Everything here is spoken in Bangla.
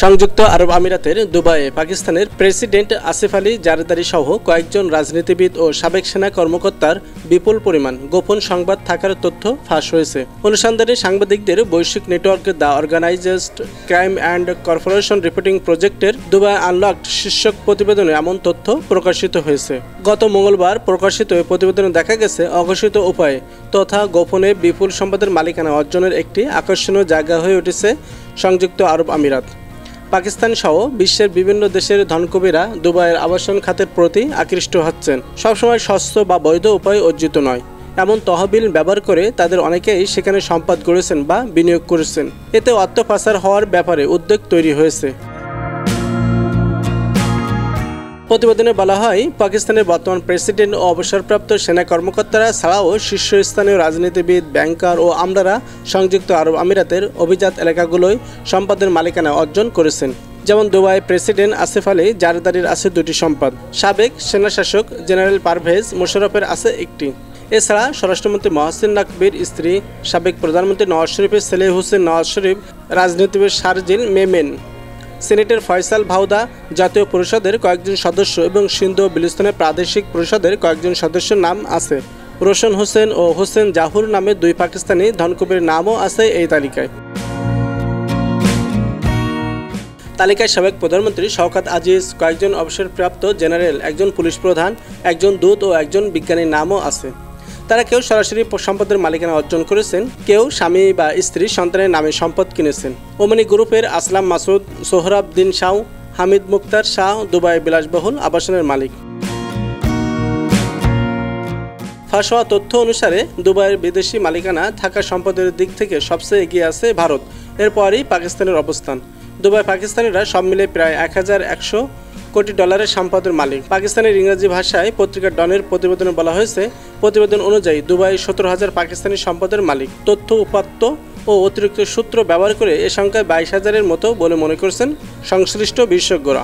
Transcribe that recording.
সংযুক্ত আরব আমিরাতের দুবাইয়ে পাকিস্তানের প্রেসিডেন্ট আসিফ আলী জারদারি সহ কয়েকজন রাজনীতিবিদ ও সাবেক সেনা কর্মকর্তার বিপুল পরিমাণ গোপন সংবাদ থাকার তথ্য ফাঁস হয়েছে। অনুসন্ধানে সাংবাদিকদের বৈশ্বিক network the organized crime and corporation reporting প্রজেক্টের দুবাই আনলকড শীর্ষক প্রতিবেদনে এমন তথ্য প্রকাশিত হয়েছে। গত মঙ্গলবার প্রকাশিত এই প্রতিবেদনে দেখা গেছে অঘোষিত উপায়ে তথা গোপনে বিপুল সম্পদের মালিকানা অর্জনের একটি আকর্ষণীয় জায়গা হয়ে উঠেছে সংযুক্ত আরব আমিরাত। পাকিস্তান সহ বিশ্বের বিভিন্ন দেশের ধনকুবেরা দুবাইয়ের আবাসন খাতের প্রতি আকৃষ্ট হচ্ছেন। সবসময় স্বচ্ছ বা বৈধ উপায় অর্জিত নয় এমন তহবিল ব্যবহার করে তাদের অনেকেই সেখানে সম্পদ গড়েছেন বা বিনিয়োগ করেছেন। এতে অর্থ পাচার হওয়ার ব্যাপারে উদ্বেগ তৈরি হয়েছে। প্রতিবেদনে বলা হয়, পাকিস্তানের বর্তমান প্রেসিডেন্ট ও অবসরপ্রাপ্ত সেনা কর্মকর্তারা ছাড়াও শীর্ষস্থানীয় রাজনীতিবিদ, ব্যাংকার ও আমলারা সংযুক্ত আরব আমিরাতের অভিজাত এলাকাগুলোয় সম্পদের মালিকানা অর্জন করেছেন। যেমন দুবাই প্রেসিডেন্ট আসিফ আলী জারদারির আছে 2টি সম্পদ, সাবেক সেনাশাসক জেনারেল পারভেজ মোশাররফের আছে 1টি। এছাড়া স্বরাষ্ট্রমন্ত্রী মহসিন নকভির স্ত্রী, সাবেক প্রধানমন্ত্রী নওয়াজ শরীফের ছেলে হুসেন নওয়াজ শরীফ, রাজনীতিবিদ শারজিল মেমেন, সিনেটের ফয়সাল ভাউদা, জাতীয় পরিষদের কয়েকজন সদস্য এবং সিন্ধু ও বিলুস্তানের প্রাদেশিক পরিষদের কয়েকজন সদস্যের নাম আছে। রোশন হোসেন ও হোসেন জাহুর নামে 2 পাকিস্তানি ধনকুবের নামও আছে এই তালিকায়। তালিকায় সাবেক প্রধানমন্ত্রী শওকত আজিজ, কয়েকজন অবসরপ্রাপ্ত জেনারেল, একজন পুলিশ প্রধান, একজন দূত ও একজন বিজ্ঞানীর নামও আছে। তারা কেউ সরাসরি সম্পদের মালিকানা অর্জন করেছেন, কেউ স্বামী বা স্ত্রী সন্তানের নামে সম্পদ কিনেছেন। ওমানি গ্রুপের আসলাম মাসুদ, সোহরাবদ্দিন শাহ, হামিদ মুক্তার শাহ দুবাই বিলাসবহুল আবাসনের মালিক। ফাঁস হওয়া তথ্য অনুসারে দুবাইয়ের বিদেশি মালিকানা থাকা সম্পদের দিক থেকে সবচেয়ে এগিয়ে আছে ভারত, এরপরই পাকিস্তানের অবস্থান। দুবাই পাকিস্তানিরা সব মিলে প্রায় 1100 কোটি ডলারের সম্পদের মালিক। পাকিস্তানের ইংরেজি ভাষায় পত্রিকা ডনের প্রতিবেদনে বলা হয়েছে, প্রতিবেদন অনুযায়ী দুবাই 17,000 পাকিস্তানি সম্পদের মালিক। তথ্য, উপাত্ত ও অতিরিক্ত সূত্র ব্যবহার করে এ সংখ্যা 22,000-এর মতো বলে মনে করছেন সংশ্লিষ্ট বিশেষজ্ঞরা।